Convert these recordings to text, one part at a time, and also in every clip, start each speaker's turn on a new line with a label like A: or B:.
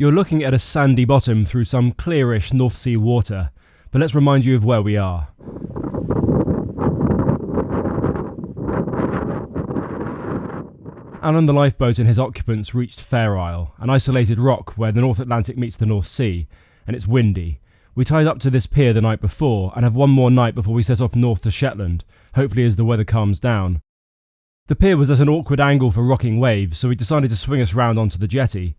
A: You're looking at a sandy bottom through some clearish North Sea water, but let's remind you of where we are. Alan the lifeboat and his occupants reached Fair Isle, an isolated rock where the North Atlantic meets the North Sea, and it's windy. We tied up to this pier the night before and have one more night before we set off north to Shetland, hopefully as the weather calms down. The pier was at an awkward angle for rocking waves, so we decided to swing us round onto the jetty.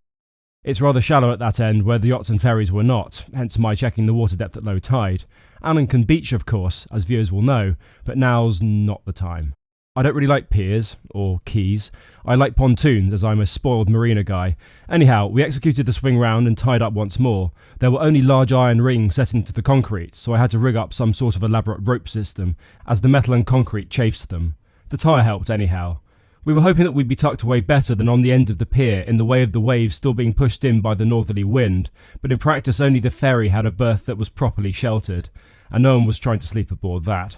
A: It's rather shallow at that end where the yachts and ferries were not, hence my checking the water depth at low tide. Alan can beach, of course, as viewers will know, but now's not the time. I don't really like piers, or quays. I like pontoons, as I'm a spoiled marina guy. Anyhow, we executed the swing round and tied up once more. There were only large iron rings set into the concrete, so I had to rig up some sort of elaborate rope system, as the metal and concrete chafed them. The tyre helped anyhow. We were hoping that we'd be tucked away better than on the end of the pier in the way of the waves still being pushed in by the northerly wind, but in practice only the ferry had a berth that was properly sheltered, and no one was trying to sleep aboard that.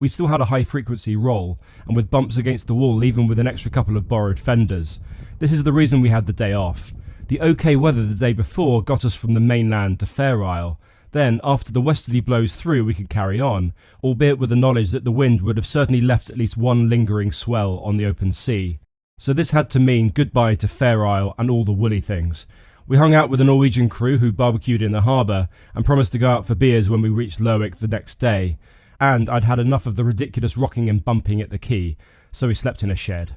A: We still had a high-frequency roll, and with bumps against the wall even with an extra couple of borrowed fenders. This is the reason we had the day off. The OK weather the day before got us from the mainland to Fair Isle. Then, after the westerly blows through, we could carry on, albeit with the knowledge that the wind would have certainly left at least one lingering swell on the open sea. So this had to mean goodbye to Fair Isle and all the woolly things. We hung out with a Norwegian crew who barbecued in the harbour and promised to go out for beers when we reached Lerwick the next day. And I'd had enough of the ridiculous rocking and bumping at the quay, so we slept in a shed.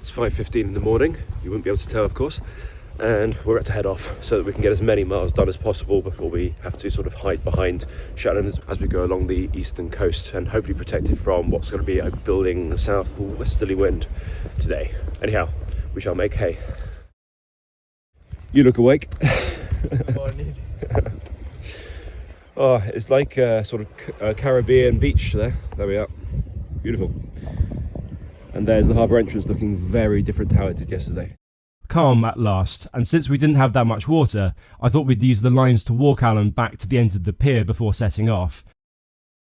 A: It's 5:15 in the morning, you wouldn't be able to tell of course, and we're about to head off so that we can get as many miles done as possible before we have to sort of hide behind Shetland as we go along the eastern coast and hopefully protected from what's going to be a building south westerly wind today. Anyhow, we shall make hay. You look awake.
B: Morning.
A: Oh, it's like a sort of Caribbean beach there. There we are. Beautiful. And there's the harbour entrance looking very different to how it did yesterday. Calm at last, and since we didn't have that much water, I thought we'd use the lines to walk Alan back to the end of the pier before setting off.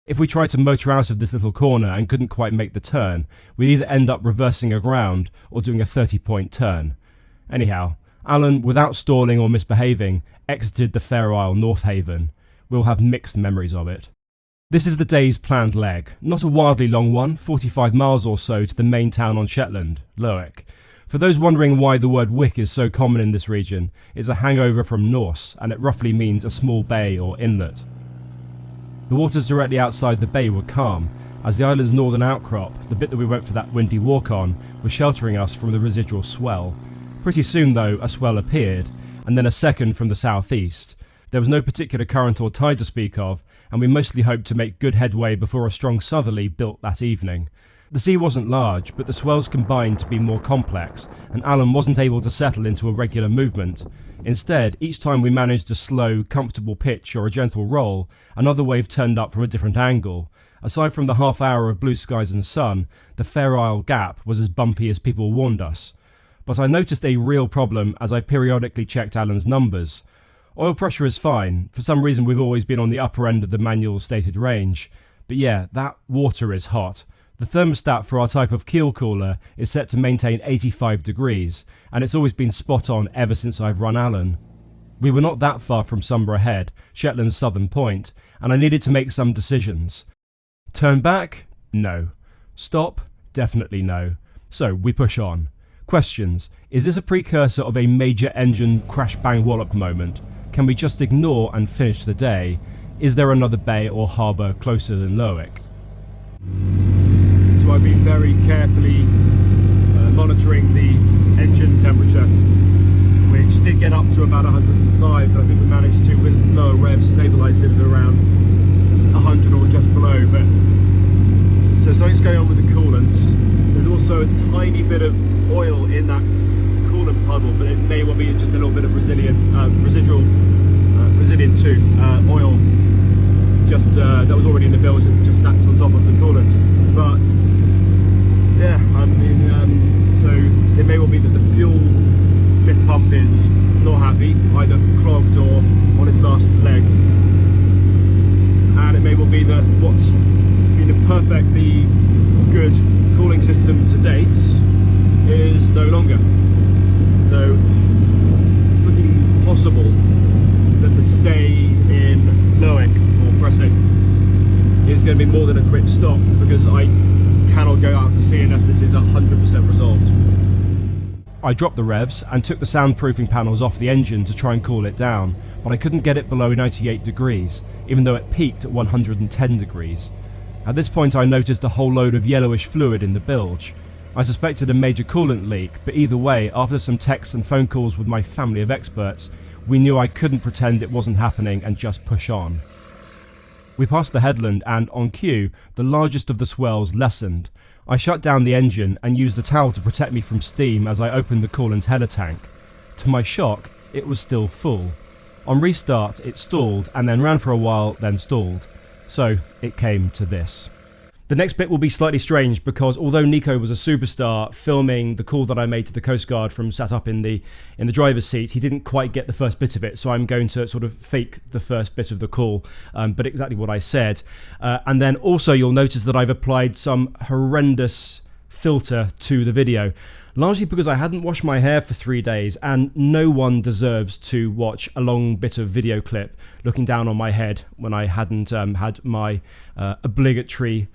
A: If we tried to motor out of this little corner and couldn't quite make the turn, we'd either end up reversing aground or doing a 30-point turn. Anyhow, Alan, without stalling or misbehaving, exited the Fair Isle North Haven. We'll have mixed memories of it. This is the day's planned leg, not a wildly long one, 45 miles or so to the main town on Shetland, Lerwick. For those wondering why the word wick is so common in this region, it's a hangover from Norse, and it roughly means a small bay or inlet. The waters directly outside the bay were calm, as the island's northern outcrop, the bit that we went for that windy walk on, was sheltering us from the residual swell. Pretty soon though, a swell appeared, and then a second from the southeast. There was no particular current or tide to speak of, and we mostly hoped to make good headway before a strong southerly built that evening. The sea wasn't large, but the swells combined to be more complex, and Alan wasn't able to settle into a regular movement. Instead, each time we managed a slow, comfortable pitch or a gentle roll, another wave turned up from a different angle. Aside from the half hour of blue skies and sun, the Fair Isle Gap was as bumpy as people warned us. But I noticed a real problem as I periodically checked Alan's numbers. Oil pressure is fine. For some reason we've always been on the upper end of the manual stated range. But yeah, that water is hot. The thermostat for our type of keel cooler is set to maintain 85 degrees, and it's always been spot on ever since I've run Alan. We were not that far from Sombra Head, Shetland's southern point, and I needed to make some decisions. Turn back? No. Stop? Definitely no. So we push on. Questions. Is this a precursor of a major engine crash bang wallop moment? Can we just ignore and finish the day? Is there another bay or harbour closer than Lerwick? So I've been very carefully monitoring the engine temperature, which did get up to about 105, but I think we managed to, with lower revs, stabilise it at around 100 or just below. But so something's going on with the coolant. There's also a tiny bit of oil in that coolant puddle, but it may well be just a little bit of residual oil just that was already in the bilge, just sat on top of the coolant. But yeah, I mean, so it may well be that the fuel lift pump is not happy, either clogged or on its last legs, and it may well be that what's been a perfectly good cooling system to date is no longer. So possible that the stay in Lowick or Pressing is going to be more than a quick stop, because I cannot go out to sea unless this is 100% resolved. I dropped the revs and took the soundproofing panels off the engine to try and cool it down, but I couldn't get it below 98 degrees, even though it peaked at 110 degrees. At this point I noticed a whole load of yellowish fluid in the bilge. I suspected a major coolant leak, but either way, after some texts and phone calls with my family of experts, we knew I couldn't pretend it wasn't happening and just push on. We passed the headland and, on cue, the largest of the swells lessened. I shut down the engine and used the towel to protect me from steam as I opened the coolant header tank. To my shock, it was still full. On restart, it stalled and then ran for a while, then stalled. So it came to this. The next bit will be slightly strange because although Nico was a superstar filming the call that I made to the Coast Guard from sat up in the driver's seat, he didn't quite get the first bit of it, so I'm going to sort of fake the first bit of the call, but exactly what I said. And then also you'll notice that I've applied some horrendous filter to the video, largely because I hadn't washed my hair for 3 days, and no one deserves to watch a long bit of video clip looking down on my head when I hadn't had my obligatory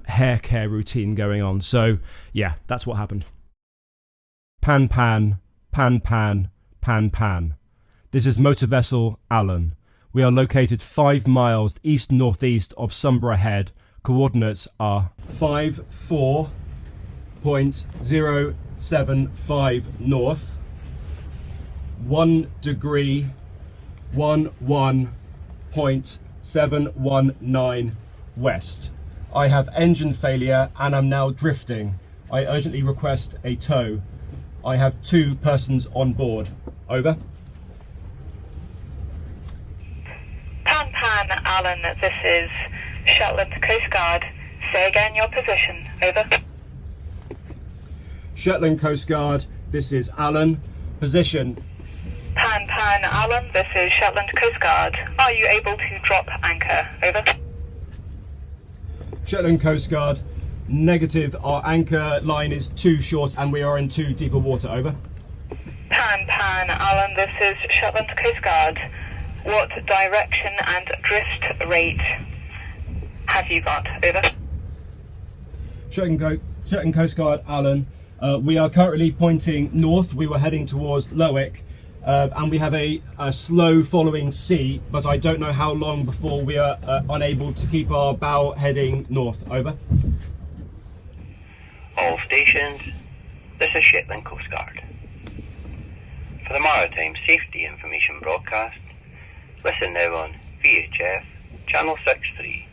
A: hair care routine going on. So yeah, that's what happened. Pan pan, pan pan, pan pan. This is motor vessel Allen. We are located 5 miles east-northeast of Sombra Head. Coordinates are 54.075 north, 1 degree 11.719 west. I have engine failure and I'm now drifting. I urgently request a tow. I have 2 persons on board. Over.
C: Pan Pan, Alan, this is Shetland Coast Guard. Say again your position. Over.
A: Shetland Coast Guard, this is Alan. Position.
C: Pan Pan, Alan, this is Shetland Coast Guard. Are you able to drop anchor? Over.
A: Shetland Coast Guard, negative. Our anchor line is too short and we are in too deeper water. Over.
C: Pan Pan, Alan, this is Shetland Coast Guard. What direction and drift rate have you got? Over.
A: Shetland Coast Guard, Alan. We are currently pointing north. We were heading towards Lowick, and we have a slow following sea, but I don't know how long before we are unable to keep our bow heading north. Over.
D: All stations, this is Shetland Coast Guard. For the Maritime Safety Information broadcast, listen now on VHF Channel 63.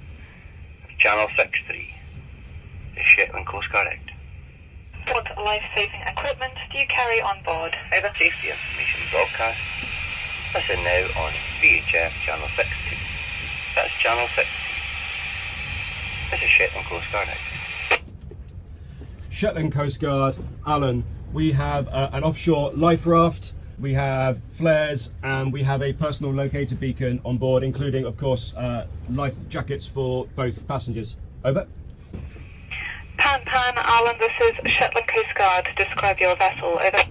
D: Channel 63 is Shetland Coast Guard Act.
C: What life-saving equipment do you carry on board? Over.
D: Safety Information broadcast, listen now on VHF Channel 63. That's Channel 63. This is Shetland Coast Guard Act.
A: Shetland Coast Guard, Alan. We have an offshore life raft, we have flares, and we have a personal locator beacon on board, including, of course, life jackets for both passengers. Over.
C: Pan Pan, Alan, this is Shetland Coast Guard. Describe your vessel. Over.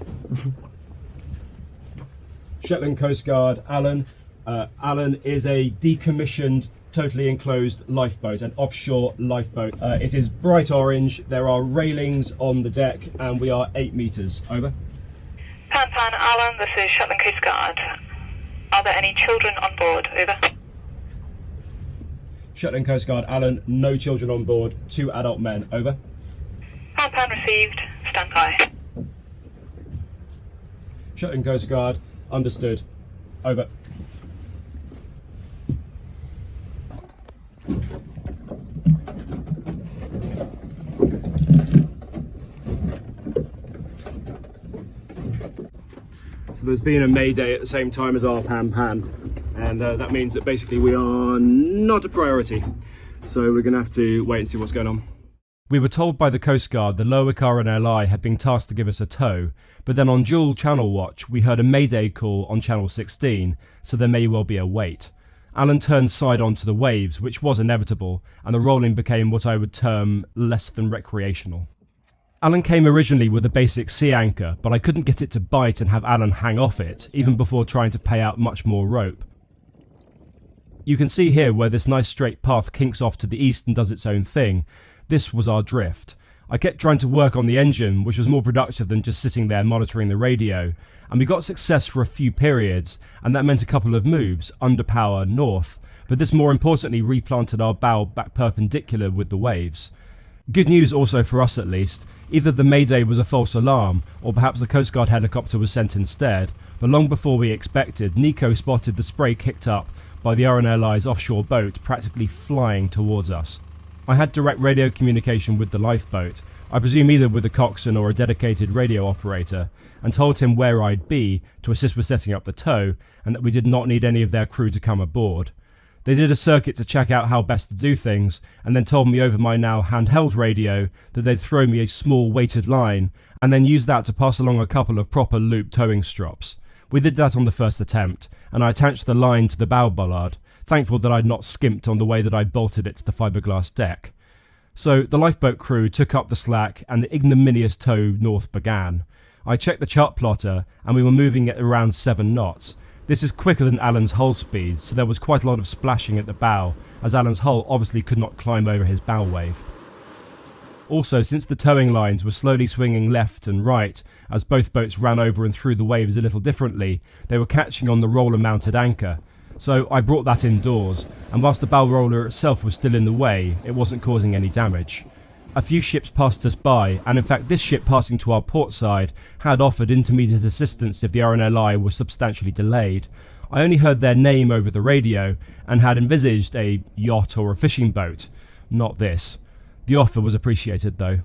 A: Shetland Coast Guard, Alan. Alan is a decommissioned, totally enclosed lifeboat, an offshore lifeboat. It is bright orange, there are railings on the deck, and we are 8 meters. Over.
C: Pan Pan, Alan, this is Shetland Coast Guard. Are there any children on board? Over.
A: Shetland Coast Guard, Alan. No children on board, 2 adult men. Over.
C: Pan Pan received. Stand by.
A: Shetland Coast Guard, understood. Over. So there's been a Mayday at the same time as our Pan Pan, and that means that basically we are not a priority. So we're going to have to wait and see what's going on. We were told by the Coast Guard the Shetland RNLI had been tasked to give us a tow, but then on dual channel watch we heard a Mayday call on channel 16, so there may well be a wait. Alan turned side on to the waves, which was inevitable, and the rolling became what I would term less than recreational. Alan came originally with a basic sea anchor, but I couldn't get it to bite and have Alan hang off it, even before trying to pay out much more rope. You can see here where this nice straight path kinks off to the east and does its own thing. This was our drift. I kept trying to work on the engine, which was more productive than just sitting there monitoring the radio, and we got success for a few periods, and that meant a couple of moves, under power, north, but this more importantly replanted our bow back perpendicular with the waves. Good news also for us at least, either the Mayday was a false alarm, or perhaps the Coast Guard helicopter was sent instead, but long before we expected, Nico spotted the spray kicked up by the RNLI's offshore boat practically flying towards us. I had direct radio communication with the lifeboat, I presume either with a coxswain or a dedicated radio operator, and told him where I'd be to assist with setting up the tow, and that we did not need any of their crew to come aboard. They did a circuit to check out how best to do things, and then told me over my now handheld radio that they'd throw me a small weighted line, and then use that to pass along a couple of proper loop towing strops. We did that on the first attempt, and I attached the line to the bow bollard, thankful that I'd not skimped on the way that I'd bolted it to the fiberglass deck. So the lifeboat crew took up the slack, and the ignominious tow north began. I checked the chart plotter, and we were moving at around 7 knots. This is quicker than Alan's hull speed, so there was quite a lot of splashing at the bow, as Alan's hull obviously could not climb over his bow wave. Also, since the towing lines were slowly swinging left and right, as both boats ran over and through the waves a little differently, they were catching on the roller-mounted anchor. So I brought that indoors, and whilst the bow roller itself was still in the way, it wasn't causing any damage. A few ships passed us by, and in fact this ship passing to our port side had offered intermediate assistance if the RNLI was substantially delayed. I only heard their name over the radio, and had envisaged a yacht or a fishing boat. Not this. The offer was appreciated though.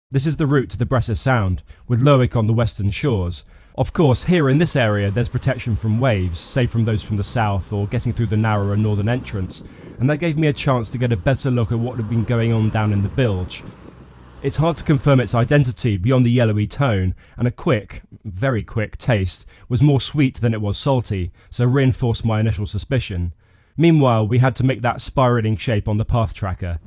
A: This is the route to the Bresser Sound, with Lerwick on the western shores. Of course, here in this area there's protection from waves, save from those from the south or getting through the narrower northern entrance, and that gave me a chance to get a better look at what had been going on down in the bilge. It's hard to confirm its identity beyond the yellowy tone, and a quick, very quick taste was more sweet than it was salty, so reinforced my initial suspicion. Meanwhile, we had to make that spiralling shape on the path tracker.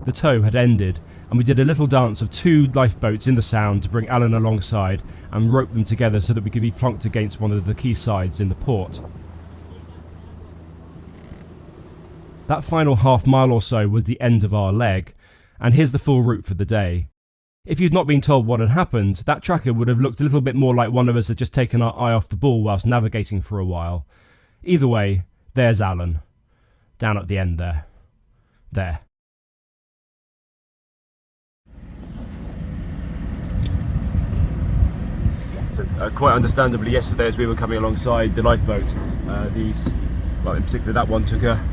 A: The tow had ended, and we did a little dance of 2 lifeboats in the sound to bring Alan alongside and rope them together so that we could be plonked against one of the quaysides in the port. That final half mile or so was the end of our leg, and here's the full route for the day. If you'd not been told what had happened, that tracker would have looked a little bit more like one of us had just taken our eye off the ball whilst navigating for a while. Either way, there's Alan. Down at the end there. There. So, quite understandably, yesterday as we were coming alongside the lifeboat, in particular that one took a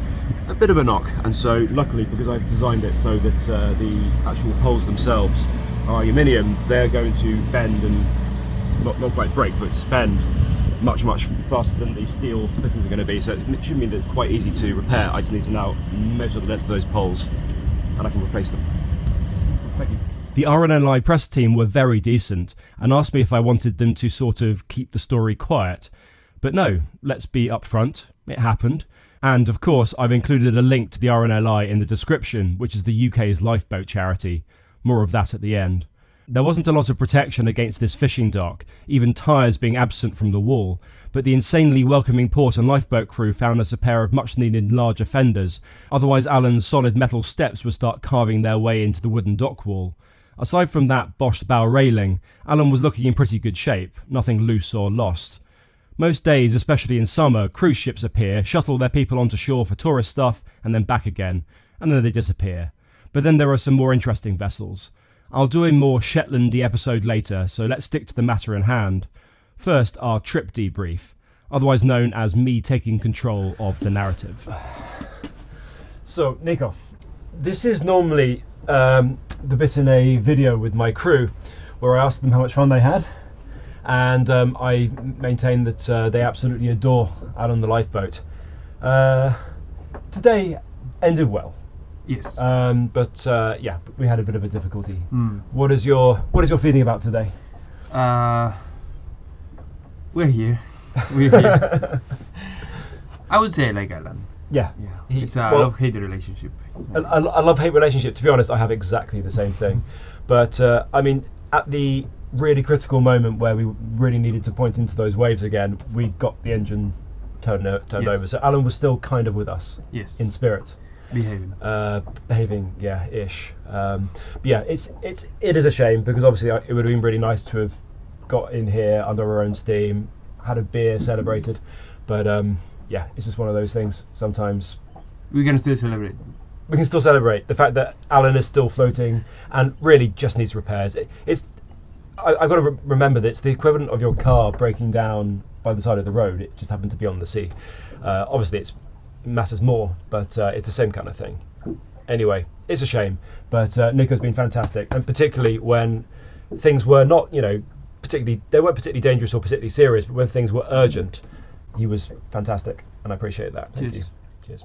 A: bit of a knock, and so luckily, because I've designed it so that the actual poles themselves are aluminium, they're going to bend and not quite break, but just bend much faster than the steel fittings are going to be, so it should mean that it's quite easy to repair. I just need to now measure the length of those poles and I can replace them. Thank you. The RNLI press team were very decent and asked me if I wanted them to sort of keep the story quiet. But no, let's be upfront, it happened. And of course, I've included a link to the RNLI in the description, which is the UK's lifeboat charity. More of that at the end. There wasn't a lot of protection against this fishing dock, even tyres being absent from the wall, but the insanely welcoming port and lifeboat crew found us a pair of much-needed larger fenders, otherwise Alan's solid metal steps would start carving their way into the wooden dock wall. Aside from that boshed bow railing, Alan was looking in pretty good shape, nothing loose or lost. Most days, especially in summer, cruise ships appear, shuttle their people onto shore for tourist stuff, and then back again, and then they disappear. But then there are some more interesting vessels. I'll do a more Shetland-y episode later, so let's stick to the matter in hand. First, our trip debrief, otherwise known as me taking control of the narrative. So, Nico, this is normally the bit in a video with my crew where I ask them how much fun they had. And I maintain that they absolutely adore Alan the lifeboat. Today ended well.
B: Yes.
A: But we had a bit of a difficulty. What is your feeling about today?
B: We're here. We're here. I would say like Alan.
A: Yeah.
B: It's a
A: well,
B: love-hate relationship.
A: I love-hate relationship. To be honest, I have exactly the same thing. But I mean, at the really critical moment where we really needed to point into those waves again, we got the engine turned over. So Alan was still kind of with us.
B: Yes.
A: In spirit.
B: Behaving.
A: Yeah, ish. But yeah, it is a shame, because obviously it would have been really nice to have got in here under our own steam, had a beer, celebrated. But yeah, it's just one of those things. Sometimes
B: We can still celebrate.
A: we can still celebrate the fact that Alan is still floating and really just needs repairs. I've got to remember that it's the equivalent of your car breaking down by the side of the road. It just happened to be on the sea. Obviously, it matters more, but it's the same kind of thing. Anyway, it's a shame, but Nico's been fantastic, and particularly when things were not, they weren't particularly dangerous or particularly serious, but when things were urgent, he was fantastic, and I appreciate that. Thank you. Cheers.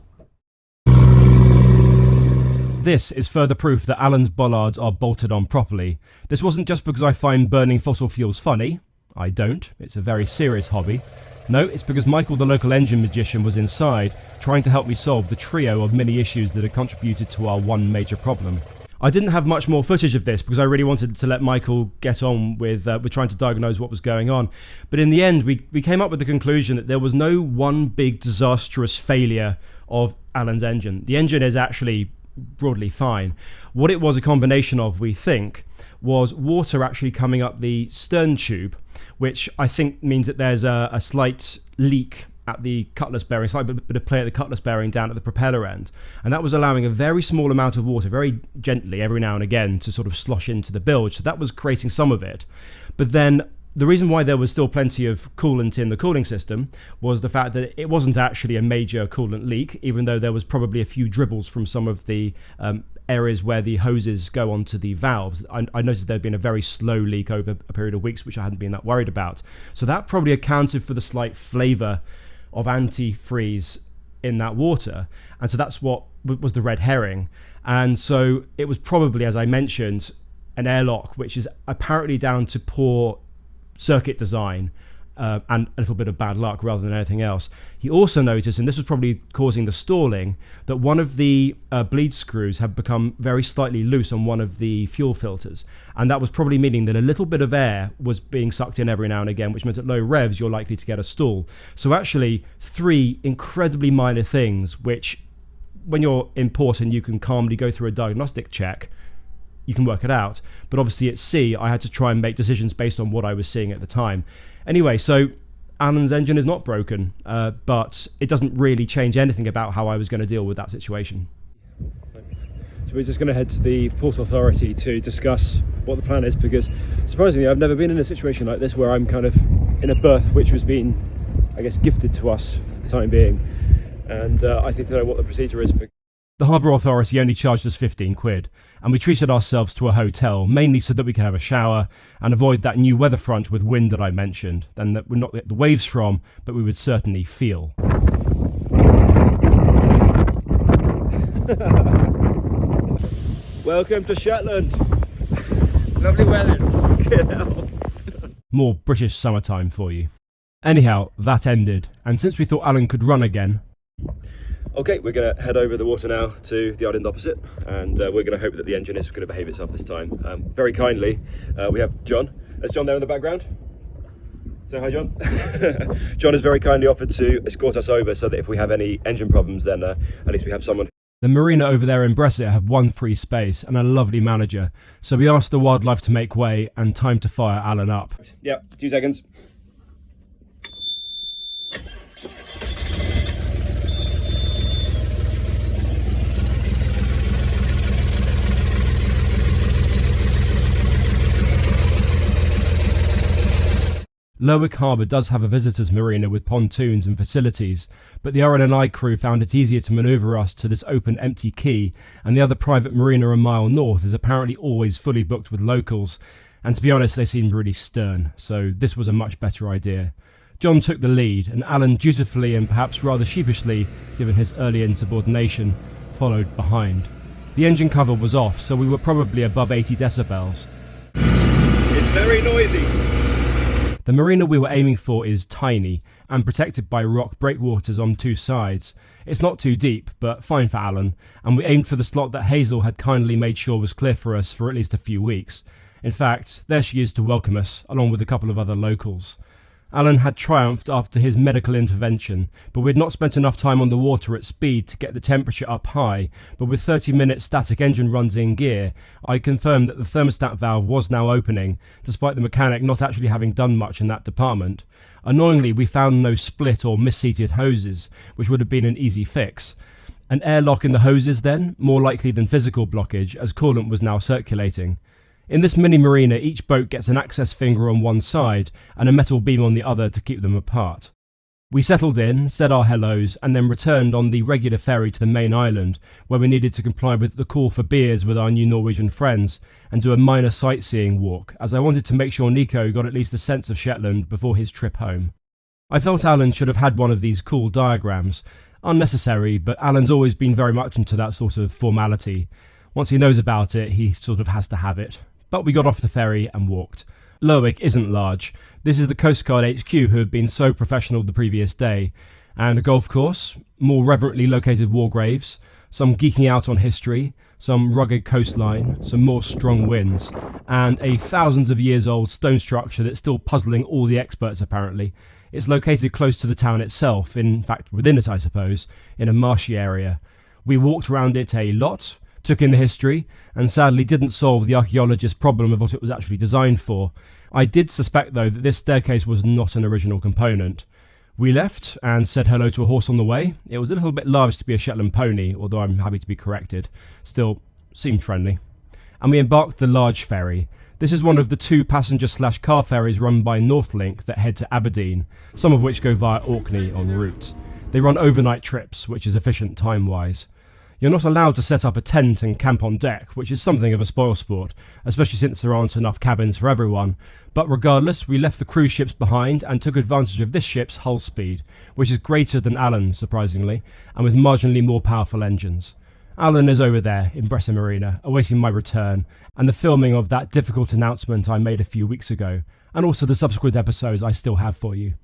A: This is further proof that Alan's bollards are bolted on properly. This wasn't just because I find burning fossil fuels funny. I don't. It's a very serious hobby. No, it's because Michael, the local engine magician, was inside, trying to help me solve the trio of many issues that had contributed to our one major problem. I didn't have much more footage of this because I really wanted to let Michael get on with trying to diagnose what was going on. But in the end, we came up with the conclusion that there was no one big disastrous failure of Alan's engine. The engine is actually broadly fine. What it was a combination of, we think, was water actually coming up the stern tube, which I think means that there's a slight leak at the cutlass bearing, slight bit of play at the cutlass bearing down at the propeller end, and that was allowing a very small amount of water, very gently every now and again, to sort of slosh into the bilge. So that was creating some of it. But then the reason why there was still plenty of coolant in the cooling system was the fact that it wasn't actually a major coolant leak, even though there was probably a few dribbles from some of the areas where the hoses go onto the valves. I noticed there had been a very slow leak over a period of weeks, which I hadn't been that worried about. So that probably accounted for the slight flavour of antifreeze in that water. And so that's what was the red herring. And so it was probably, as I mentioned, an airlock, which is apparently down to poor circuit design and a little bit of bad luck rather than anything else. He also noticed, and this was probably causing the stalling, that one of the bleed screws had become very slightly loose on one of the fuel filters, and that was probably meaning that a little bit of air was being sucked in every now and again, which meant at low revs you're likely to get a stall. So actually 3 incredibly minor things which, when you're in port and you can calmly go through a diagnostic check, you can work it out. But obviously at sea, I had to try and make decisions based on what I was seeing at the time. Anyway, so Alan's engine is not broken, but it doesn't really change anything about how I was going to deal with that situation. So we're just going to head to the Port Authority to discuss what the plan is, because surprisingly I've never been in a situation like this where I'm kind of in a berth which was being, I guess, gifted to us for the time being, and I need to know what the procedure is. The Harbour Authority only charged us 15 quid, and we treated ourselves to a hotel, mainly so that we could have a shower and avoid that new weather front with wind that I mentioned, and that we'd not get the waves from, but we would certainly feel. Welcome to Shetland. Lovely weather. Get out. More British summertime for you. Anyhow, that ended, and since we thought Alan could run again, okay, we're going to head over the water now to the island opposite, and we're going to hope that the engine is going to behave itself this time. Very kindly, we have John. Is John there in the background? Say hi, John. John has very kindly offered to escort us over so that if we have any engine problems, then at least we have someone. The marina over there in Brexit have one free space and a lovely manager, so we asked the wildlife to make way and time to fire Alan up. Yeah, 2 seconds. Lerwick Harbour does have a visitors marina with pontoons and facilities, but the RNLI crew found it easier to manoeuvre us to this open empty quay, and the other private marina a mile north is apparently always fully booked with locals, and to be honest they seemed really stern, so this was a much better idea. John took the lead, and Alan dutifully and perhaps rather sheepishly, given his early insubordination, followed behind. The engine cover was off, so we were probably above 80 decibels. It's very noisy. The marina we were aiming for is tiny and protected by rock breakwaters on 2 sides. It's not too deep, but fine for Alan, and we aimed for the slot that Hazel had kindly made sure was clear for us for at least a few weeks. In fact, there she is to welcome us, along with a couple of other locals. Alan had triumphed after his medical intervention, but we had not spent enough time on the water at speed to get the temperature up high, but with 30-minute static engine runs in gear, I confirmed that the thermostat valve was now opening, despite the mechanic not actually having done much in that department. Annoyingly, we found no split or misseated hoses, which would have been an easy fix. An airlock in the hoses then, more likely than physical blockage, as coolant was now circulating. In this mini marina, each boat gets an access finger on one side and a metal beam on the other to keep them apart. We settled in, said our hellos, and then returned on the regular ferry to the main island, where we needed to comply with the call for beers with our new Norwegian friends and do a minor sightseeing walk, as I wanted to make sure Nico got at least a sense of Shetland before his trip home. I felt Alan should have had one of these cool diagrams. Unnecessary, but Alan's always been very much into that sort of formality. Once he knows about it, he sort of has to have it. But we got off the ferry and walked. Lerwick isn't large. This is the Coast Guard HQ who had been so professional the previous day. And a golf course, more reverently located war graves, some geeking out on history, some rugged coastline, some more strong winds, and a thousands of years old stone structure that's still puzzling all the experts apparently. It's located close to the town itself, in fact within it I suppose, in a marshy area. We walked around it a lot, took in the history, and sadly didn't solve the archaeologist's problem of what it was actually designed for. I did suspect, though, that this staircase was not an original component. We left and said hello to a horse on the way. It was a little bit large to be a Shetland pony, although I'm happy to be corrected. Still, seemed friendly. And we embarked the large ferry. This is one of the 2 passenger/car ferries run by Northlink that head to Aberdeen, some of which go via Orkney en route. They run overnight trips, which is efficient time-wise. You're not allowed to set up a tent and camp on deck, which is something of a spoilsport, especially since there aren't enough cabins for everyone. But regardless, we left the cruise ships behind and took advantage of this ship's hull speed, which is greater than Alan's, surprisingly, and with marginally more powerful engines. Alan is over there in Bressa Marina, awaiting my return, and the filming of that difficult announcement I made a few weeks ago, and also the subsequent episodes I still have for you.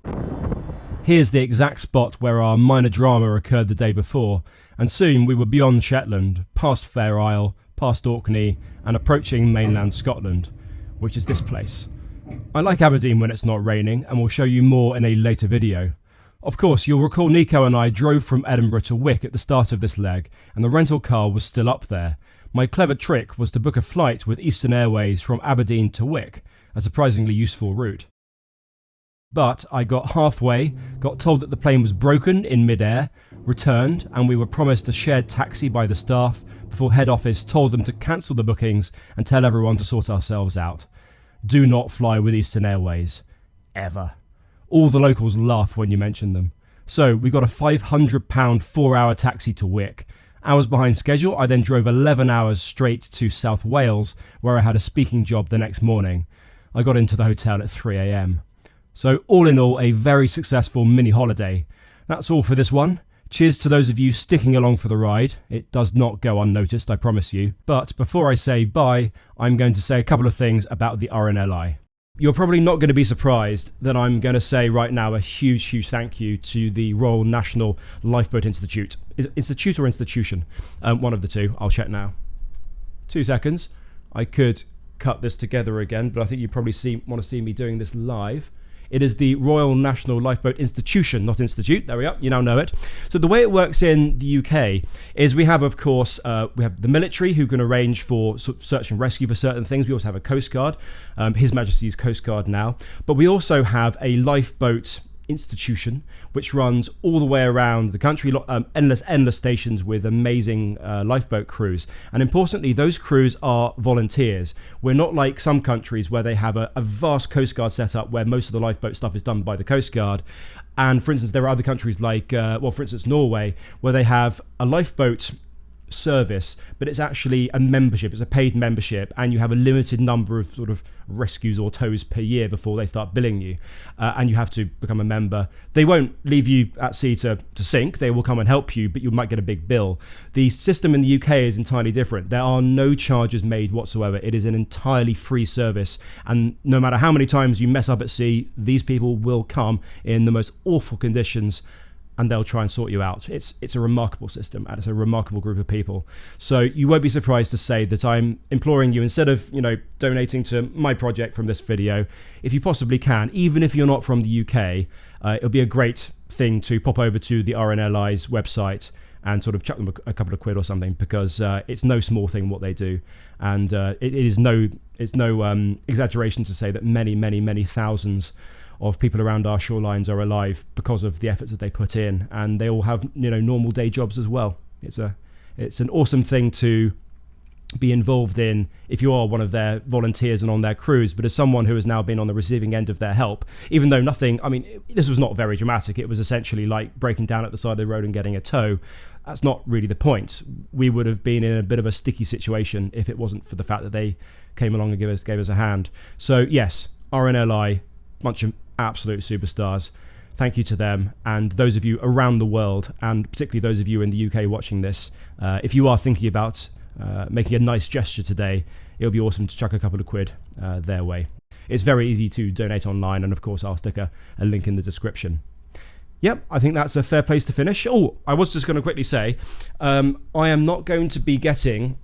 A: Here's the exact spot where our minor drama occurred the day before, and soon we were beyond Shetland, past Fair Isle, past Orkney, and approaching mainland Scotland, which is this place. I like Aberdeen when it's not raining, and will show you more in a later video. Of course, you'll recall Nico and I drove from Edinburgh to Wick at the start of this leg, and the rental car was still up there. My clever trick was to book a flight with Eastern Airways from Aberdeen to Wick, a surprisingly useful route. But I got halfway, got told that the plane was broken in mid-air, returned, and we were promised a shared taxi by the staff before head office told them to cancel the bookings and tell everyone to sort ourselves out. Do not fly with Eastern Airways. Ever. All the locals laugh when you mention them. So we got a £500 4-hour taxi to Wick. Hours behind schedule, I then drove 11 hours straight to South Wales, where I had a speaking job the next morning. I got into the hotel at 3 a.m. So all in all, a very successful mini holiday. That's all for this one. Cheers to those of you sticking along for the ride. It does not go unnoticed, I promise you. But before I say bye, I'm going to say a couple of things about the RNLI. You're probably not going to be surprised that I'm going to say right now a huge thank you to the Royal National Lifeboat Institute. Is it Institute or institution? One of the two. I'll check now. 2 seconds. I could cut this together again, but I think you probably want to see me doing this live. It is the Royal National Lifeboat Institution, not Institute. There we are. You now know it. So the way it works in the UK is we have, of course, we have the military who can arrange for search and rescue for certain things. We also have a Coast Guard, His Majesty's Coast Guard now. But we also have a lifeboat institution which runs all the way around the country, endless stations with amazing lifeboat crews, and importantly those crews are volunteers. We're not like some countries where they have a vast Coast Guard setup where most of the lifeboat stuff is done by the Coast Guard, and for instance there are other countries like for instance Norway, where they have a lifeboat service, but it's actually a membership. It's a paid membership, and you have a limited number of sort of rescues or tows per year before they start billing you, and you have to become a member. They won't leave you at sea to sink. They will come and help you, but you might get a big bill. The system in the UK is entirely different. There are no charges made whatsoever. It is an entirely free service, and no matter how many times you mess up at sea, these people will come in the most awful conditions and they'll try and sort you out. It's a remarkable system, and it's a remarkable group of people. So you won't be surprised to say that I'm imploring you, instead of donating to my project from this video, if you possibly can, even if you're not from the UK, it'll be a great thing to pop over to the RNLI's website and sort of chuck them a couple of quid or something, because it's no small thing what they do, and it's no exaggeration to say that many thousands of people around our shorelines are alive because of the efforts that they put in, and they all have normal day jobs as well. It's an awesome thing to be involved in if you are one of their volunteers and on their crews. But as someone who has now been on the receiving end of their help, even though this was not very dramatic, it was essentially like breaking down at the side of the road and getting a tow. That's not really the point. We would have been in a bit of a sticky situation if it wasn't for the fact that they came along and gave us a hand. So yes, RNLI, bunch of absolute superstars. Thank you to them, and those of you around the world, and particularly those of you in the UK watching this, if you are thinking about making a nice gesture today, it'll be awesome to chuck a couple of quid their way. It's very easy to donate online, and of course I'll stick a link in the description. Yep, I think that's a fair place to finish. Oh, I was just going to quickly say, I am not going to be getting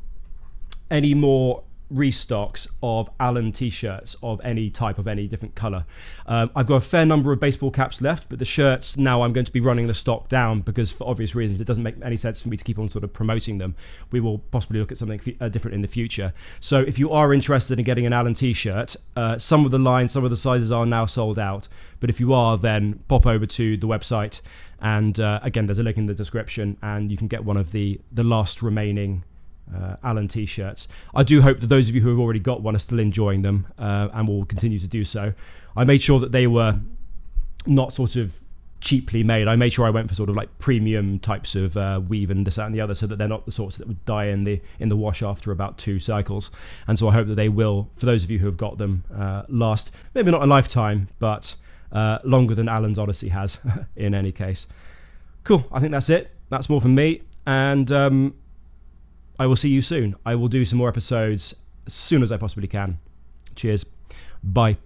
A: any more restocks of Allen t-shirts of any type, of any different colour. I've got a fair number of baseball caps left, but the shirts now I'm going to be running the stock down, because for obvious reasons it doesn't make any sense for me to keep on sort of promoting them. We will possibly look at something different in the future. So if you are interested in getting an Allen t-shirt, some of the lines, some of the sizes are now sold out, but if you are, then pop over to the website, and again there's a link in the description, and you can get one of the last remaining Allen t-shirts. I do hope that those of you who have already got one are still enjoying them, and will continue to do so. I made sure that they were not sort of cheaply made. I made sure I went for sort of like premium types of weave and this, that, and the other, so that they're not the sorts that would die in the wash after about 2 cycles. And so I hope that they will, for those of you who have got them, last maybe not a lifetime, but longer than Allen's Odyssey has in any case. Cool, I think that's it. That's more from me, and I will see you soon. I will do some more episodes as soon as I possibly can. Cheers. Bye.